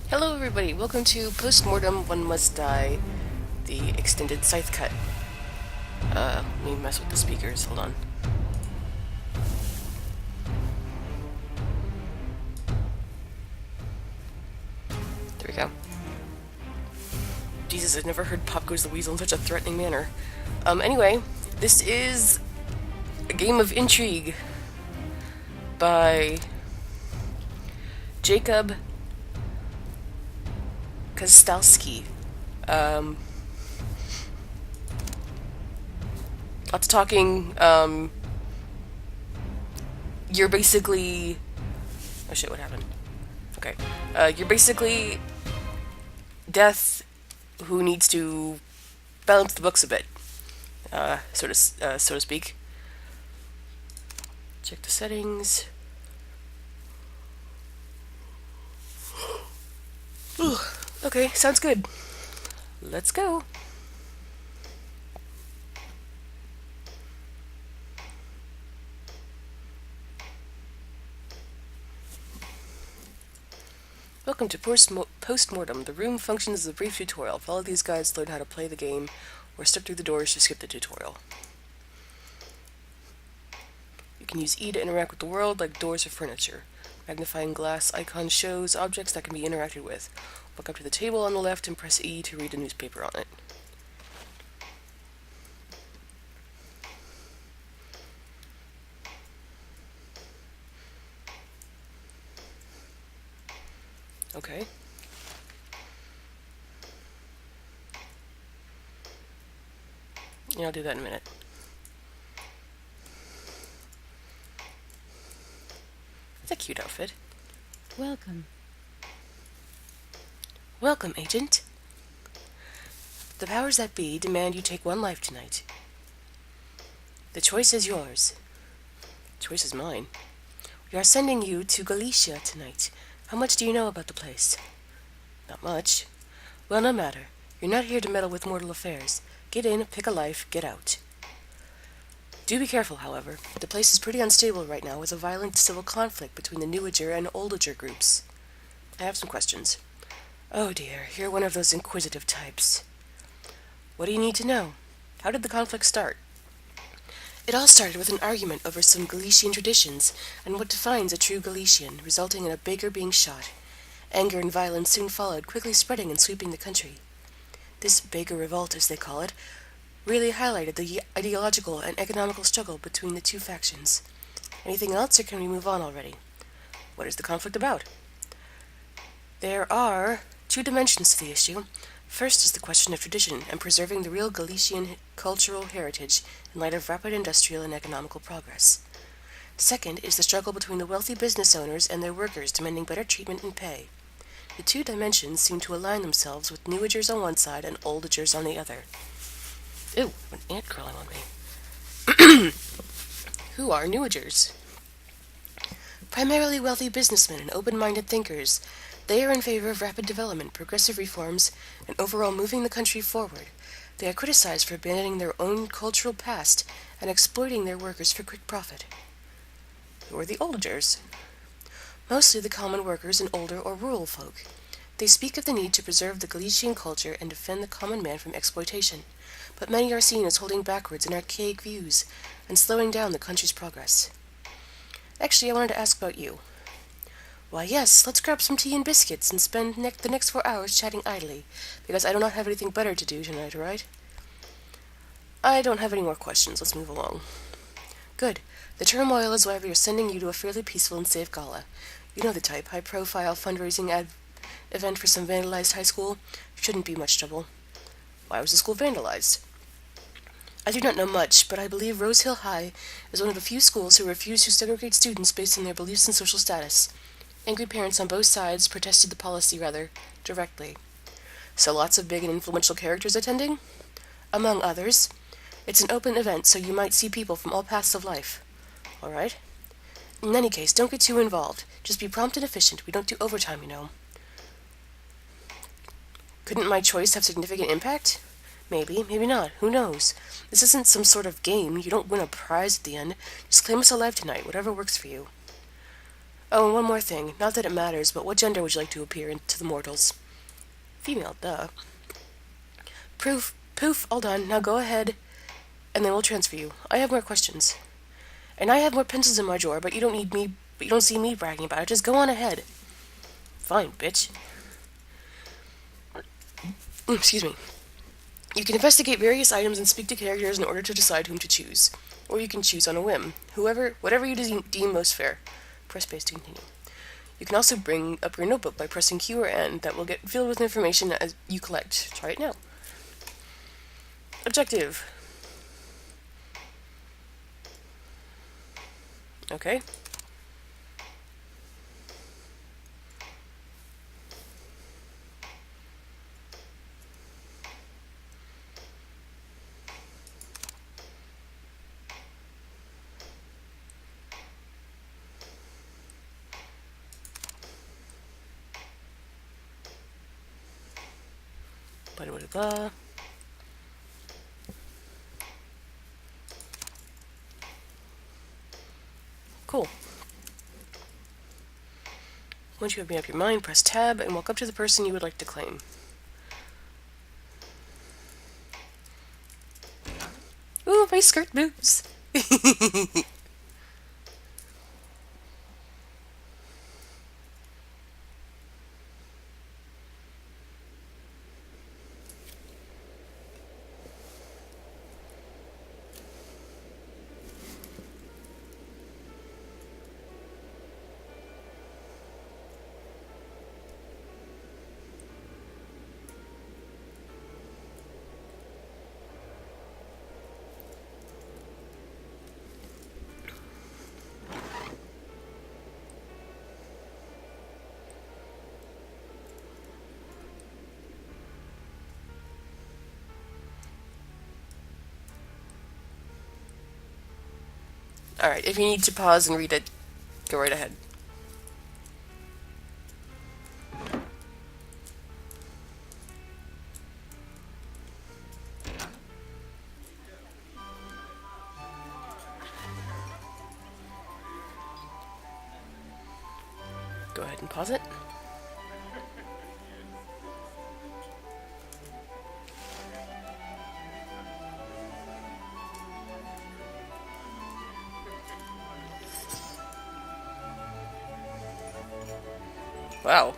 Hello everybody, welcome to Postmortem, One Must Die, the extended scythe cut. Let me mess with the speakers, hold on. There we go. Jesus, I've never heard Pop Goes the Weasel in such a threatening manner. Anyway, this is a game of intrigue by Jacob Kostalski. Lots of talking. You're basically... Oh shit, what happened? Okay. You're basically Death who needs to balance the books a bit, so to speak. Check the settings. Okay, sounds good. Let's go. Welcome to Postmortem. The room functions as a brief tutorial. Follow these guides to learn how to play the game, or step through the doors to skip the tutorial. You can use E to interact with the world, like doors or furniture. Magnifying glass icon shows objects that can be interacted with. Walk up to the table on the left and press E to read a newspaper on it. Okay. Yeah, I'll do that in a minute. It's a cute outfit. Welcome. Welcome, Agent. The powers that be demand you take one life tonight. The choice is yours. The choice is mine. We are sending you to Galicia tonight. How much do you know about the place? Not much. Well, no matter. You're not here to meddle with mortal affairs. Get in, pick a life, get out. Do be careful, however. The place is pretty unstable right now with a violent civil conflict between the Newager and Oldager groups. I have some questions. Oh dear, you're one of those inquisitive types. What do you need to know? How did the conflict start? It all started with an argument over some Galician traditions and what defines a true Galician, resulting in a baker being shot. Anger and violence soon followed, quickly spreading and sweeping the country. This baker revolt, as they call it, really highlighted the ideological and economical struggle between the two factions. Anything else, or can we move on already? What is the conflict about? There are two dimensions to the issue. First is the question of tradition and preserving the real Galician cultural heritage in light of rapid industrial and economical progress. Second is the struggle between the wealthy business owners and their workers demanding better treatment and pay. The two dimensions seem to align themselves with Newagers on one side and Oldagers on the other. Ew, an ant crawling on me. Who are Newagers? Primarily wealthy businessmen and open-minded thinkers. They are in favor of rapid development, progressive reforms, and overall moving the country forward. They are criticized for abandoning their own cultural past and exploiting their workers for quick profit. Who are the Oldagers? Mostly the common workers and older or rural folk. They speak of the need to preserve the Galician culture and defend the common man from exploitation, but many are seen as holding backwards in archaic views and slowing down the country's progress. Actually, I wanted to ask about you. Why yes, let's grab some tea and biscuits and spend the next 4 hours chatting idly, because I do not have anything better to do tonight, right? I don't have any more questions, let's move along. Good. The turmoil is why we are sending you to a fairly peaceful and safe gala. You know the type, high-profile fundraising event for some vandalized high school. Shouldn't be much trouble. Why was the school vandalized? I do not know much, but I believe Rose Hill High is one of the few schools who refuse to segregate students based on their beliefs and social status. Angry parents on both sides protested the policy rather directly. So lots of big and influential characters attending? Among others. It's an open event, so you might see people from all paths of life. All right? In any case, don't get too involved. Just be prompt and efficient. We don't do overtime, you know. Couldn't my choice have significant impact? Maybe, maybe not. Who knows? This isn't some sort of game. You don't win a prize at the end. Just claim us alive tonight, whatever works for you. Oh, and one more thing. Not that it matters, but what gender would you like to appear to the mortals? Female, duh. Poof, all done. Now go ahead, and then we'll transfer you. I have more questions. And I have more pencils in my drawer, but you don't need me, but you don't see me bragging about it. Just go on ahead. Fine, bitch. Excuse me. You can investigate various items and speak to characters in order to decide whom to choose. Or you can choose on a whim. Whatever you deem most fair. Press space to continue. You can also bring up your notebook by pressing Q or N that will get filled with information as you collect. Try it now. Objective. Okay. Blah, blah, blah. Cool. Once you have made up your mind, press tab and walk up to the person you would like to claim. Ooh, my skirt moves! Alright, if you need to pause and read it, go right ahead. Go ahead and pause it. Wow.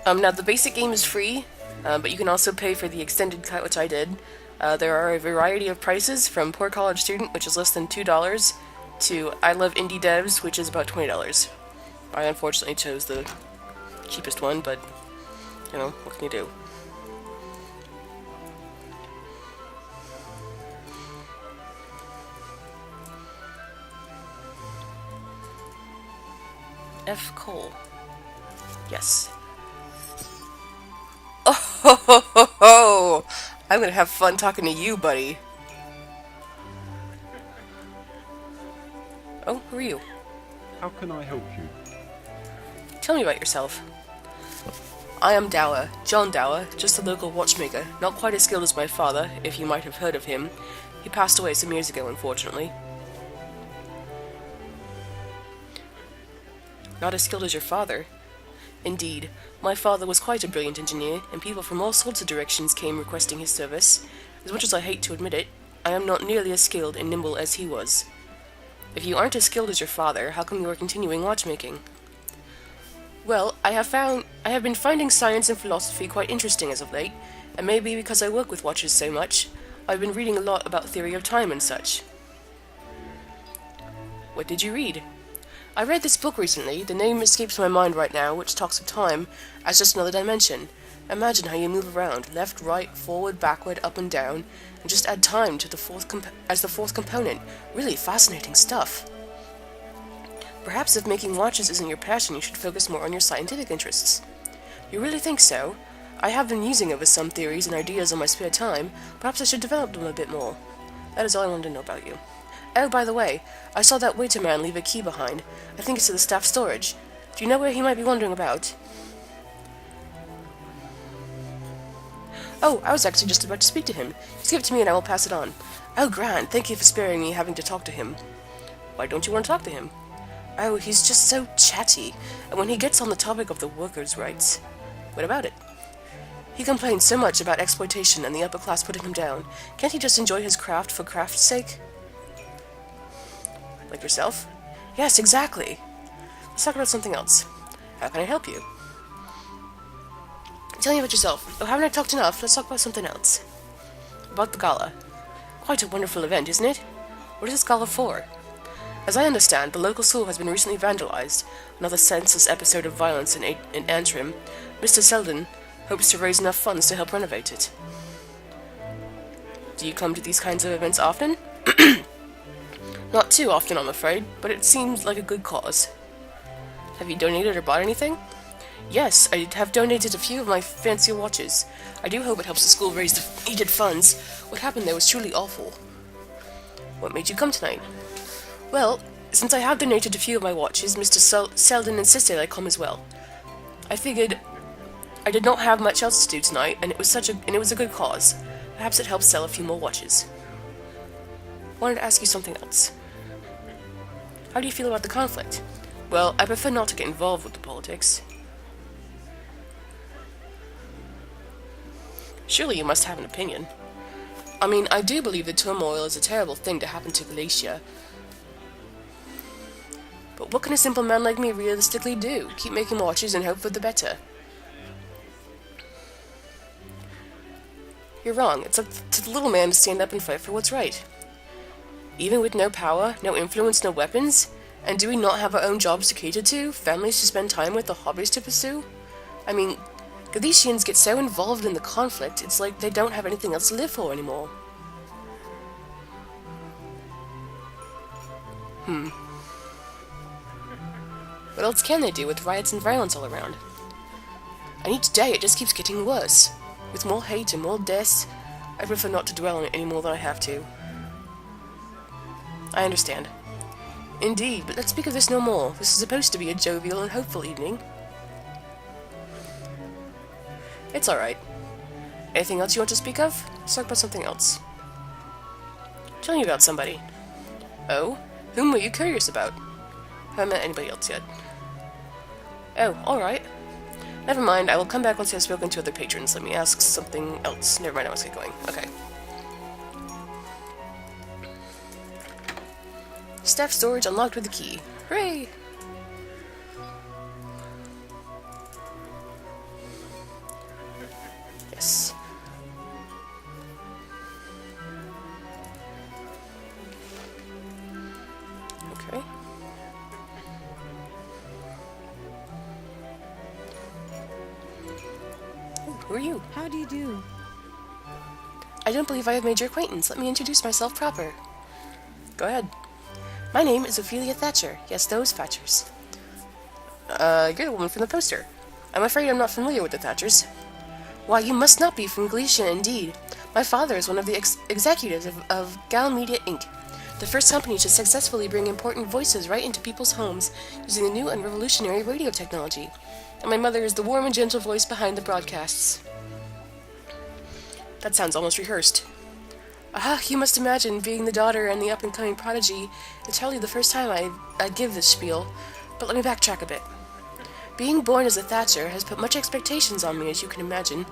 Now the basic game is free, but you can also pay for the extended cut, which I did. There are a variety of prices, from Poor College Student, which is less than $2, to I Love Indie Devs, which is about $20. I unfortunately chose the cheapest one, but, you know, what can you do? F. Cole. Yes. Oh ho ho ho ho! I'm gonna have fun talking to you, buddy. Oh, who are you? How can I help you? Tell me about yourself. I am Dower, John Dower, just a local watchmaker, not quite as skilled as my father, if you might have heard of him. He passed away some years ago, unfortunately. Not as skilled as your father? Indeed, my father was quite a brilliant engineer, and people from all sorts of directions came requesting his service. As much as I hate to admit it, I am not nearly as skilled and nimble as he was. If you aren't as skilled as your father, how come you are continuing watchmaking? Well, I have been finding science and philosophy quite interesting as of late, and maybe because I work with watches so much, I've been reading a lot about theory of time and such. What did you read? I read this book recently, the name escapes my mind right now, which talks of time as just another dimension. Imagine how you move around, left, right, forward, backward, up and down, and just add time to the fourth component. Really fascinating stuff. Perhaps if making watches isn't your passion, you should focus more on your scientific interests. You really think so? I have been musing over some theories and ideas in my spare time. Perhaps I should develop them a bit more. That is all I wanted to know about you. Oh, by the way, I saw that waiter man leave a key behind. I think it's to the staff storage. Do you know where he might be wandering about? Oh, I was actually just about to speak to him. Just give it to me and I will pass it on. Oh, Grant, thank you for sparing me having to talk to him. Why don't you want to talk to him? Oh, he's just so chatty, and when he gets on the topic of the workers' rights... What about it? He complains so much about exploitation and the upper class putting him down. Can't he just enjoy his craft for craft's sake? Like yourself? Yes, exactly. Let's talk about something else. How can I help you? Tell me about yourself. Oh, haven't I talked enough? Let's talk about something else. About the gala. Quite a wonderful event, isn't it? What is this gala for? As I understand, the local school has been recently vandalized. Another senseless episode of violence in Antrim. Mr. Selden hopes to raise enough funds to help renovate it. Do you come to these kinds of events often? Not too often, I'm afraid, but it seems like a good cause. Have you donated or bought anything? Yes, I have donated a few of my fancy watches. I do hope it helps the school raise the needed funds. What happened there was truly awful. What made you come tonight? Well, since I have donated a few of my watches, Mr. Selden insisted I come as well. I figured I did not have much else to do tonight, and it was a good cause. Perhaps it helps sell a few more watches. Wanted to ask you something else. How do you feel about the conflict? Well, I prefer not to get involved with the politics. Surely you must have an opinion. I mean, I do believe the turmoil is a terrible thing to happen to Galicia. But what can a simple man like me realistically do? Keep making watches and hope for the better. You're wrong. It's up to the little man to stand up and fight for what's right. Even with no power, no influence, no weapons? And do we not have our own jobs to cater to? Families to spend time with, or hobbies to pursue? I mean, Galicians get so involved in the conflict, it's like they don't have anything else to live for anymore. What else can they do with riots and violence all around? And each day it just keeps getting worse. With more hate and more deaths, I prefer not to dwell on it any more than I have to. I understand. Indeed, but let's speak of this no more. This is supposed to be a jovial and hopeful evening. It's alright. Anything else you want to speak of? Let's talk about something else. Tell me about somebody. Oh? Whom were you curious about? Haven't met anybody else yet. Oh, alright. Never mind, I will come back once I've spoken to other patrons. Let me ask something else. Never mind, I must get going. Okay. Staff storage unlocked with a key. Hooray! Yes. Okay. Who are you? How do you do? I don't believe I have made your acquaintance. Let me introduce myself proper. Go ahead. My name is Ophelia Thatcher. Yes, those Thatchers. You're the woman from the poster. I'm afraid I'm not familiar with the Thatchers. Why, you must not be from Galicia, indeed. My father is one of the executives of Gal Media Inc., the first company to successfully bring important voices right into people's homes using the new and revolutionary radio technology. And my mother is the warm and gentle voice behind the broadcasts. That sounds almost rehearsed. Aha, you must imagine being the daughter and the up-and-coming prodigy. It's hardly the first time I give this spiel, but let me backtrack a bit. Being born as a Thatcher has put much expectations on me, as you can imagine.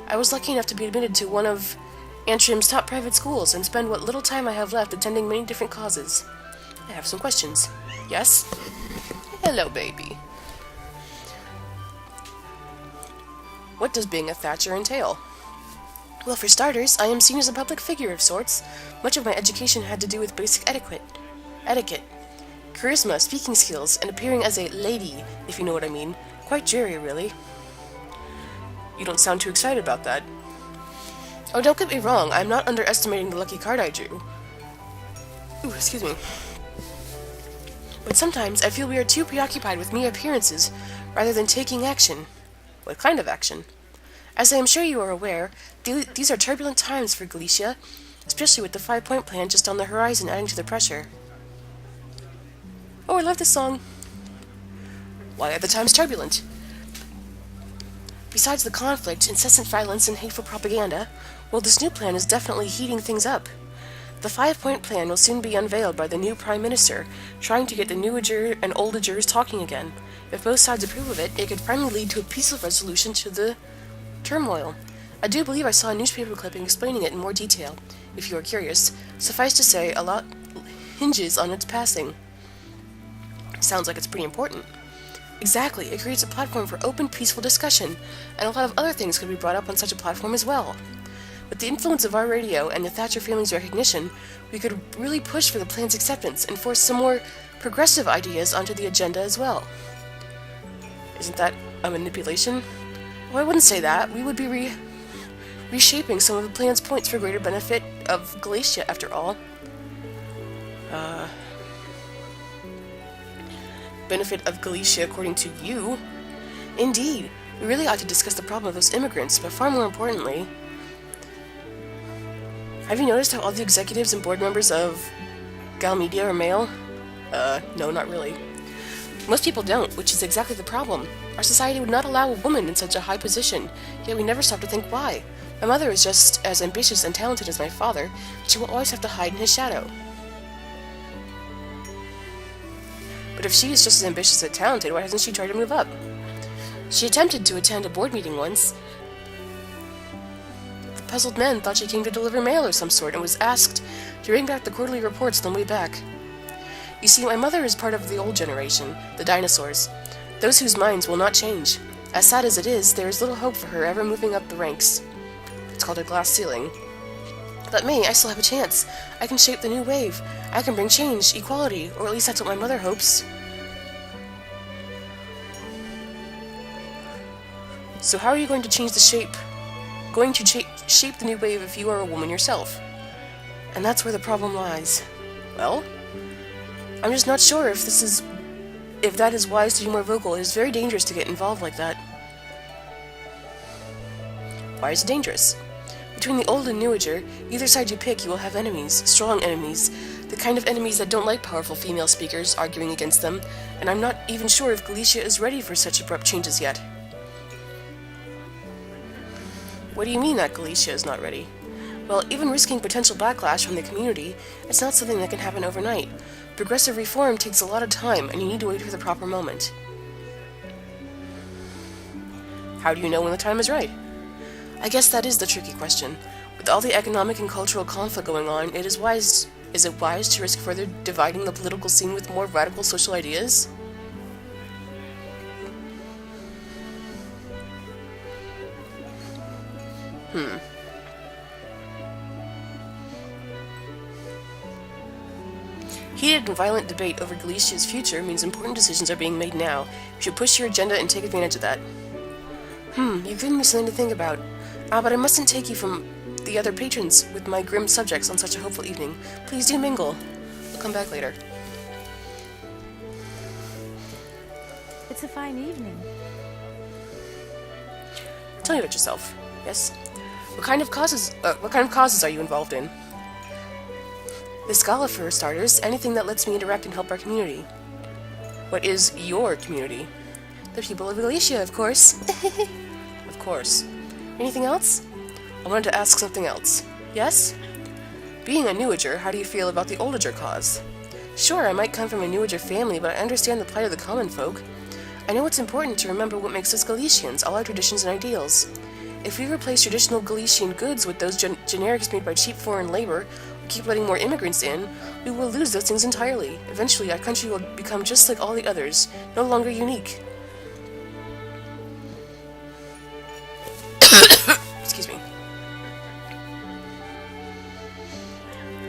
I was lucky enough to be admitted to one of Antrim's top private schools and spend what little time I have left attending many different causes. I have some questions. Yes? Hello, baby. What does being a Thatcher entail? Well, for starters, I am seen as a public figure of sorts. Much of my education had to do with basic etiquette, charisma, speaking skills, and appearing as a lady, if you know what I mean. Quite dreary, really. You don't sound too excited about that. Oh, don't get me wrong, I'm not underestimating the lucky card I drew. Ooh, excuse me. But sometimes I feel we are too preoccupied with mere appearances, rather than taking action. What kind of action? As I am sure you are aware, these are turbulent times for Galicia, especially with the 5-point plan just on the horizon adding to the pressure. Oh, I love this song. Why are the times turbulent? Besides the conflict, incessant violence, and hateful propaganda, well, this new plan is definitely heating things up. The five-point plan will soon be unveiled by the new Prime Minister, trying to get the Newager and Oldagers talking again. If both sides approve of it, it could finally lead to a peaceful resolution to the turmoil. I do believe I saw a newspaper clipping explaining it in more detail, if you are curious. Suffice to say, a lot hinges on its passing. Sounds like it's pretty important. Exactly, it creates a platform for open, peaceful discussion, and a lot of other things could be brought up on such a platform as well. With the influence of our radio and the Thatcher family's recognition, we could really push for the plan's acceptance and force some more progressive ideas onto the agenda as well. Isn't that a manipulation? Well, I wouldn't say that. We would be reshaping some of the plan's points for greater benefit of Galicia, after all. Benefit of Galicia according to you? Indeed, we really ought to discuss the problem of those immigrants, but far more importantly, have you noticed how all the executives and board members of Galmedia are male? No, not really. Most people don't, which is exactly the problem. Our society would not allow a woman in such a high position, yet we never stop to think why. My mother is just as ambitious and talented as my father, but she will always have to hide in his shadow. But if she is just as ambitious and talented, why hasn't she tried to move up? She attempted to attend a board meeting once. The puzzled men thought she came to deliver mail of some sort and was asked to bring back the quarterly reports on the way back. You see, my mother is part of the old generation, the dinosaurs, those whose minds will not change. As sad as it is, there is little hope for her ever moving up the ranks. It's called a glass ceiling. But me, I still have a chance. I can shape the new wave. I can bring change, equality, or at least that's what my mother hopes. So how are you going to change the shape? Shape the new wave if you are a woman yourself? And that's where the problem lies. Well, I'm just not sure if that is wise to be more vocal. It is very dangerous to get involved like that. Why is it dangerous? Between the old and newager, either side you pick, you will have enemies, strong enemies, the kind of enemies that don't like powerful female speakers arguing against them, and I'm not even sure if Galicia is ready for such abrupt changes yet. What do you mean that Galicia is not ready? Well, even risking potential backlash from the community, it's not something that can happen overnight. Progressive reform takes a lot of time, and you need to wait for the proper moment. How do you know when the time is right? I guess that is the tricky question. With all the economic and cultural conflict going on, is it wise to risk further dividing the political scene with more radical social ideas? Heated and violent debate over Galicia's future means important decisions are being made now. You should push your agenda and take advantage of that. You've given me something to think about. But I mustn't take you from the other patrons with my grim subjects on such a hopeful evening. Please do mingle. I'll come back later. It's a fine evening. Tell me about yourself. Yes? What kind of causes are you involved in? The Scala, for starters, anything that lets me interact and help our community. What is your community? The people of Galicia, of course. Of course. Anything else? I wanted to ask something else. Yes? Being a newager, how do you feel about the oldager cause? Sure, I might come from a newager family, but I understand the plight of the common folk. I know it's important to remember what makes us Galicians, all our traditions and ideals. If we replace traditional Galician goods with those generics made by cheap foreign labor, or keep letting more immigrants in, we will lose those things entirely. Eventually, our country will become just like all the others, no longer unique. Excuse me.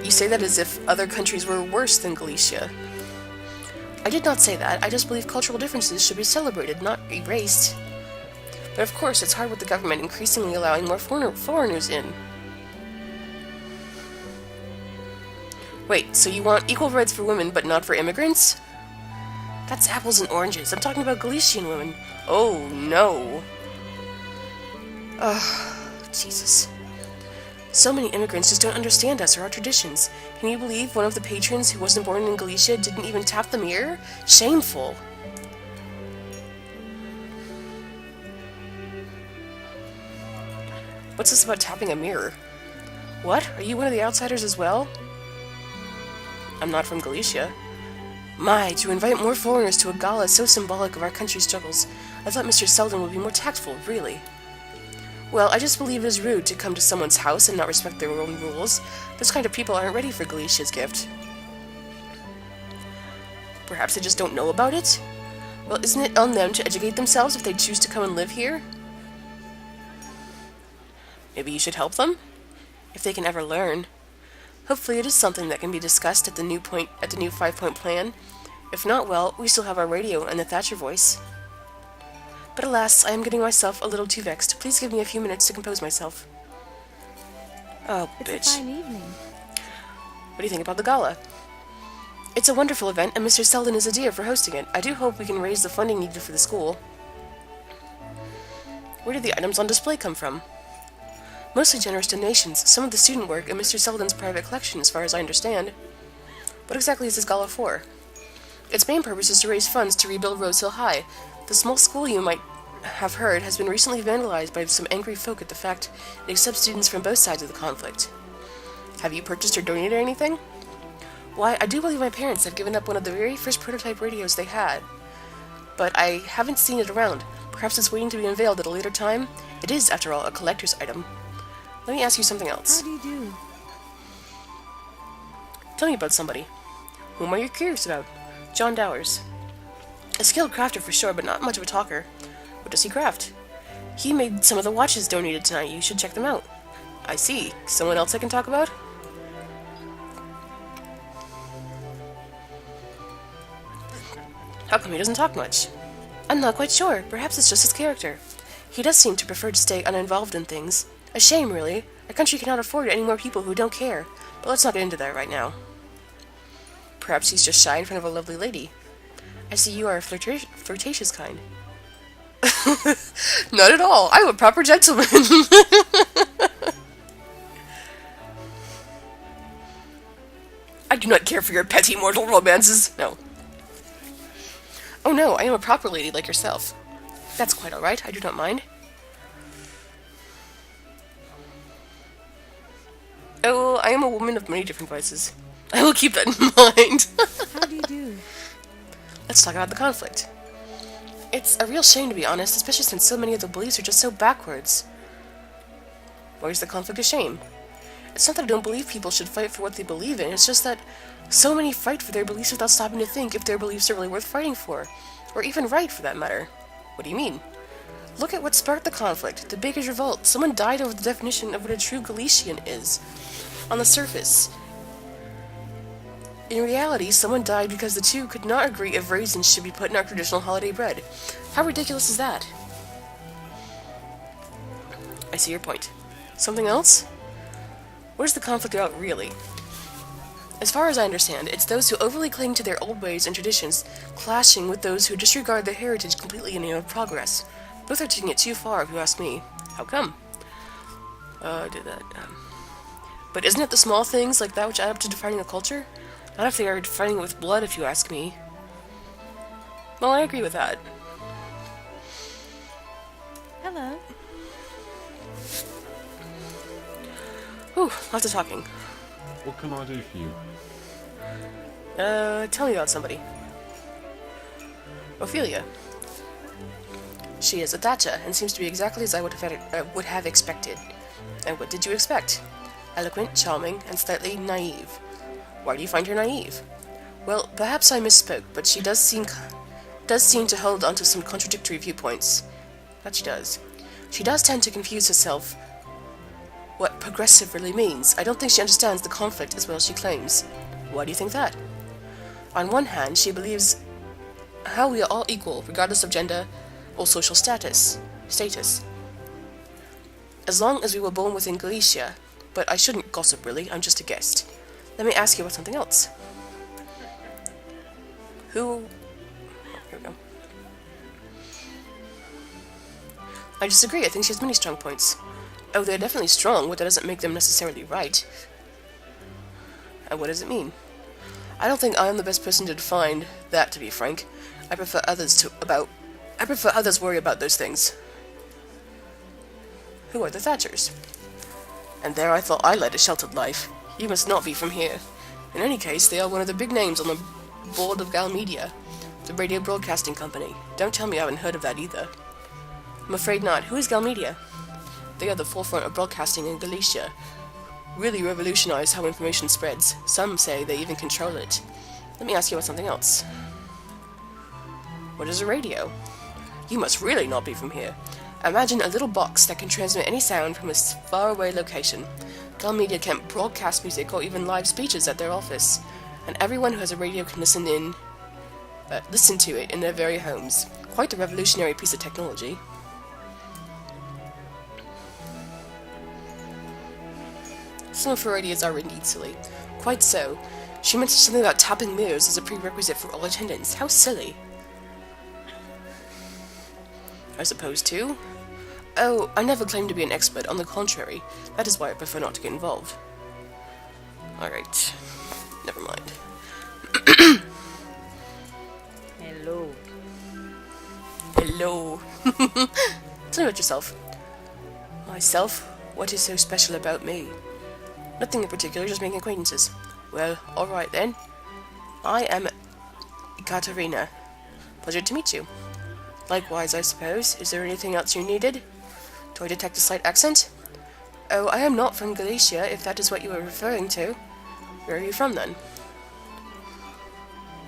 You say that as if other countries were worse than Galicia. I did not say that. I just believe cultural differences should be celebrated, not erased. But of course, it's hard with the government increasingly allowing more foreigners in. Wait, so you want equal rights for women, but not for immigrants? That's apples and oranges. I'm talking about Galician women. Oh, no. Ugh, Jesus. So many immigrants just don't understand us or our traditions. Can you believe one of the patrons who wasn't born in Galicia didn't even tap the mirror? Shameful. What's this about tapping a mirror? What? Are you one of the outsiders as well? I'm not from Galicia. My, to invite more foreigners to a gala so symbolic of our country's struggles. I thought Mr. Selden would be more tactful, really. Well, I just believe it is rude to come to someone's house and not respect their own rules. Those kind of people aren't ready for Galicia's gift. Perhaps they just don't know about it? Well, isn't it on them to educate themselves if they choose to come and live here? Maybe you should help them? If they can ever learn. Hopefully it is something that can be discussed at the new 5-point plan. If not, well, we still have our radio and the Thatcher voice. But alas, I am getting myself a little too vexed. Please give me a few minutes to compose myself. Oh, bitch. It's a fine evening. What do you think about the gala? It's a wonderful event, and Mr. Selden is a dear for hosting it. I do hope we can raise the funding needed for the school. Where did the items on display come from? Mostly generous donations, some of the student work, and Mr. Selden's private collection, as far as I understand. What exactly is this gala for? Its main purpose is to raise funds to rebuild Rose Hill High. The small school, you might have heard, has been recently vandalized by some angry folk at the fact it accepts students from both sides of the conflict. Have you purchased or donated anything? Why, I do believe my parents have given up one of the very first prototype radios they had. But I haven't seen it around. Perhaps it's waiting to be unveiled at a later time? It is, after all, a collector's item. Let me ask you something else. How do you do? Tell me about somebody. Whom are you curious about? John Dowers. A skilled crafter for sure, but not much of a talker. What does he craft? He made some of the watches donated tonight. You should check them out. I see. Someone else I can talk about? How come he doesn't talk much? I'm not quite sure. Perhaps it's just his character. He does seem to prefer to stay uninvolved in things. A shame, really. Our country cannot afford any more people who don't care. But let's not get into that right now. Perhaps he's just shy in front of a lovely lady. I see you are a flirtatious kind. Not at all. I'm a proper gentleman. I do not care for your petty mortal romances. No. Oh no, I am a proper lady like yourself. That's quite alright, I do not mind. Oh, I am a woman of many different vices. I will keep that in mind. How do you do? Let's talk about the conflict. It's a real shame, to be honest, especially since so many of the beliefs are just so backwards. Why is the conflict a shame? It's not that I don't believe people should fight for what they believe in, it's just that so many fight for their beliefs without stopping to think if their beliefs are really worth fighting for. Or even right, for that matter. What do you mean? Look at what sparked the conflict, the Baker's Revolt. Someone died over the definition of what a true Galician is. On the surface. In reality, someone died because the two could not agree if raisins should be put in our traditional holiday bread. How ridiculous is that? I see your point. Something else? What is the conflict about, really? As far as I understand, it's those who overly cling to their old ways and traditions, clashing with those who disregard their heritage completely in the name of progress. Both are taking it too far, if you ask me. How come? But isn't it the small things like that which add up to defining a culture? Not if they are defining it with blood, if you ask me. Well, I agree with that. Hello. Whew, lots of talking. What can I do for you? Tell me about somebody. Ophelia. She is a Thatcher, and seems to be exactly as I would have expected. And what did you expect? Eloquent, charming, and slightly naive. Why do you find her naive? Well, perhaps I misspoke, but she does seem to hold onto some contradictory viewpoints. That she does. She does tend to confuse herself what progressive really means. I don't think she understands the conflict as well as she claims. Why do you think that? On one hand, she believes how we are all equal, regardless of gender or social status. As long as we were born within Galicia. But I shouldn't gossip, really. I'm just a guest. Let me ask you about something else. Here we go. I disagree. I think she has many strong points. Oh, they're definitely strong, but that doesn't make them necessarily right. And what does it mean? I don't think I am the best person to define that, to be frank. I prefer others worry about those things. Who are the Thatchers? And there I thought I led a sheltered life. You must not be from here. In any case, they are one of the big names on the board of Gal Media, the radio broadcasting company. Don't tell me I haven't heard of that either. I'm afraid not. Who is Gal Media? They are the forefront of broadcasting in Galicia. Really revolutionized how information spreads. Some say they even control it. Let me ask you about something else. What is a radio? You must really not be from here. Imagine a little box that can transmit any sound from a faraway location. Gal Media can't broadcast music or even live speeches at their office, and everyone who has a radio can listen to it in their very homes. Quite a revolutionary piece of technology. Some of her ideas are indeed silly. Quite so. She mentioned something about tapping mirrors as a prerequisite for all attendance. How silly. As opposed to? Oh, I never claimed to be an expert. On the contrary, that is why I prefer not to get involved. Alright. Never mind. Hello. Hello. Tell me about yourself. Myself? What is so special about me? Nothing in particular, just making acquaintances. Well, alright then. I am Katarina. Pleasure to meet you. Likewise, I suppose. Is there anything else you needed? Do I detect a slight accent? Oh, I am not from Galicia, if that is what you are referring to. Where are you from, then?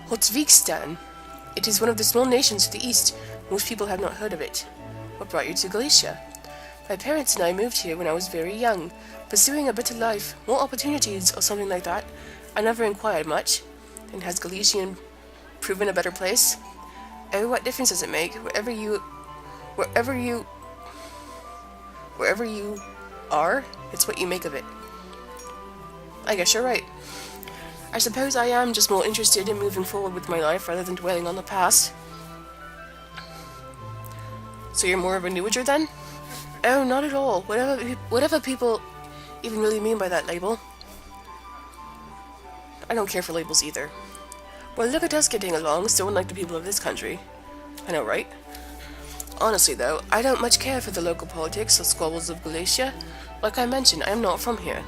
Hotsvikstan. It is one of the small nations to the east. Most people have not heard of it. What brought you to Galicia? My parents and I moved here when I was very young, pursuing a better life, more opportunities, or something like that. I never inquired much. And has Galicia proven a better place? Oh, what difference does it make? Wherever you are, it's what you make of it. I guess you're right. I suppose I am just more interested in moving forward with my life rather than dwelling on the past. So you're more of a newager then? Oh, not at all. Whatever people even really mean by that label. I don't care for labels either. Well, look at us getting along, so unlike the people of this country. I know, right? Honestly, though, I don't much care for the local politics or squabbles of Galicia. Like I mentioned, I am not from here.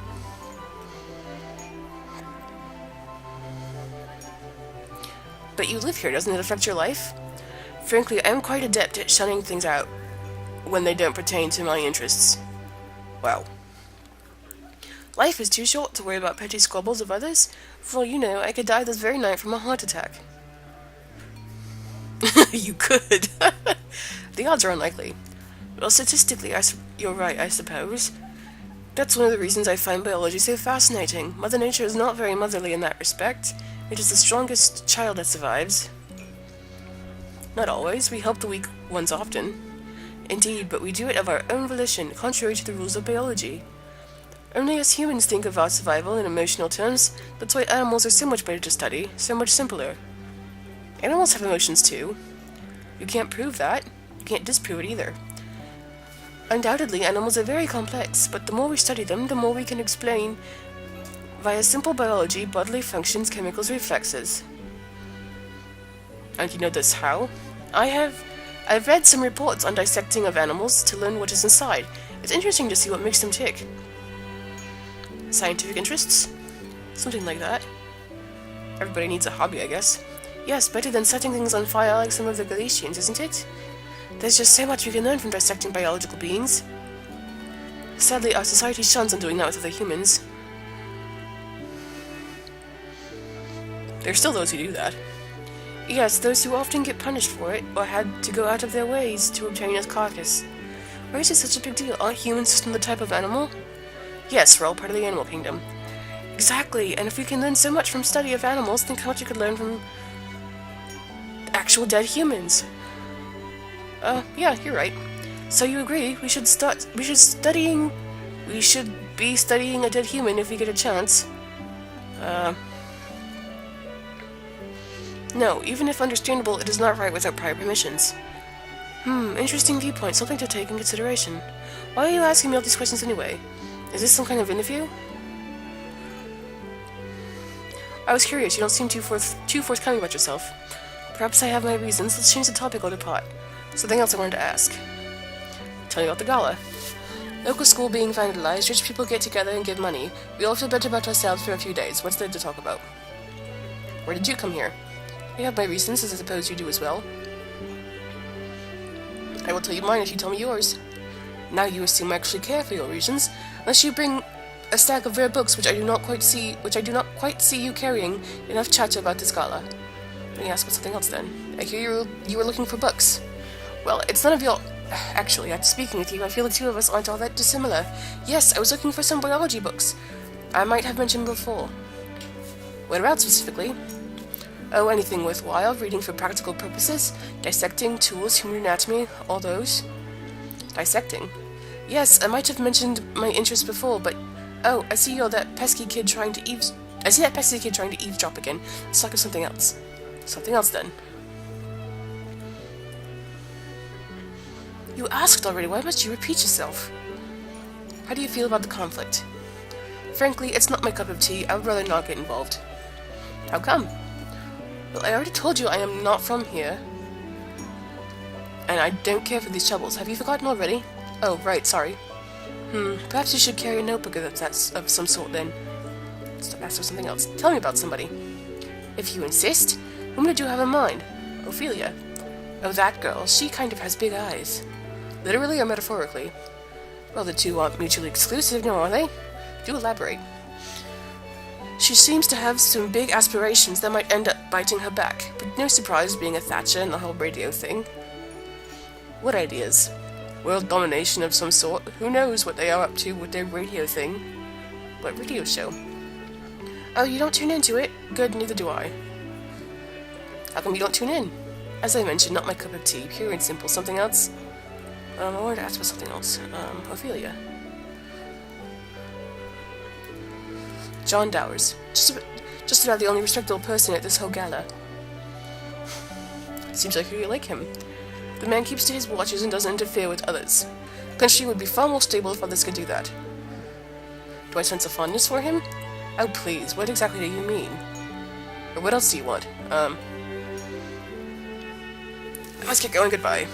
But you live here, doesn't it affect your life? Frankly, I am quite adept at shunning things out when they don't pertain to my interests. Well, life is too short to worry about petty squabbles of others. For all you know, I could die this very night from a heart attack. You could. The odds are unlikely. Well, statistically, you're right, I suppose. That's one of the reasons I find biology so fascinating. Mother Nature is not very motherly in that respect. It is the strongest child that survives. Not always. We help the weak ones often. Indeed, but we do it of our own volition, contrary to the rules of biology. Only us humans think of our survival in emotional terms. That's why animals are so much better to study, so much simpler. Animals have emotions too. You can't prove that. You can't disprove it either. Undoubtedly, animals are very complex, but the more we study them, the more we can explain via simple biology, bodily functions, chemicals, reflexes. And you know this how? I've read some reports on dissecting of animals to learn what is inside. It's interesting to see what makes them tick. Scientific interests? Something like that. Everybody needs a hobby, I guess. Yes, better than setting things on fire like some of the Galicians, isn't it? There's just so much we can learn from dissecting biological beings. Sadly, our society shuns on doing that with other humans. There are still those who do that. Yes, those who often get punished for it, or had to go out of their ways to obtain a carcass. Why is it such a big deal? Aren't humans just another type of animal? Yes, we're all part of the animal kingdom. Exactly, and if we can learn so much from study of animals, think how much you could learn from actual dead humans. Yeah, you're right. So you agree, we should be studying a dead human if we get a chance. No, even if understandable, it is not right without prior permissions. Interesting viewpoint, something to take in consideration. Why are you asking me all these questions anyway? Is this some kind of interview? I was curious, you don't seem too forthcoming about yourself. Perhaps I have my reasons. Let's change the topic or the pot. Something else I wanted to ask. Tell me about the gala. Local school being vandalized, rich people get together and give money. We all feel better about ourselves for a few days. What's there to talk about? Where did you come here? I have my reasons, as I suppose you do as well. I will tell you mine if you tell me yours. Now you assume I actually care for your reasons, unless you bring a stack of rare books which I do not quite see you carrying enough chatter about this gala. Let me ask about something else then. I hear you were looking for books. Well, it's none of your... Actually, after speaking with you, I feel the two of us aren't all that dissimilar. Yes, I was looking for some biology books. I might have mentioned before. Whereabouts specifically? Oh, anything worthwhile, reading for practical purposes, dissecting, tools, human anatomy, all those. Dissecting? Yes, I might have mentioned my interest before, but... Oh, I see that pesky kid trying to eavesdrop again. Let's talk of something else. Something else, then. You asked already, why must you repeat yourself? How do you feel about the conflict? Frankly, it's not my cup of tea. I would rather not get involved. How come? Well, I already told you I am not from here. And I don't care for these troubles. Have you forgotten already? Oh, right, sorry. Perhaps you should carry a notebook of some sort then. Stop asking for something else. Tell me about somebody. If you insist. Whom did you have in mind? Ophelia. Oh, that girl. She kind of has big eyes. Literally or metaphorically? Well, the two aren't mutually exclusive, no, are they? Do elaborate. She seems to have some big aspirations that might end up biting her back, but no surprise being a Thatcher and the whole radio thing. What ideas? World domination of some sort. Who knows what they are up to with their radio thing? What radio show? Oh, you don't tune into it? Good, neither do I. How come you don't tune in? As I mentioned, not my cup of tea. Pure and simple. Something else? I wanted to ask about something else. Ophelia. John Dowers. Just about the only respectable person at this whole gala. Seems like you like him. The man keeps to his watches and doesn't interfere with others. Country would be far more stable if others could do that. Do I sense a fondness for him? Oh, please, what exactly do you mean? Or what else do you want? I must get going, goodbye.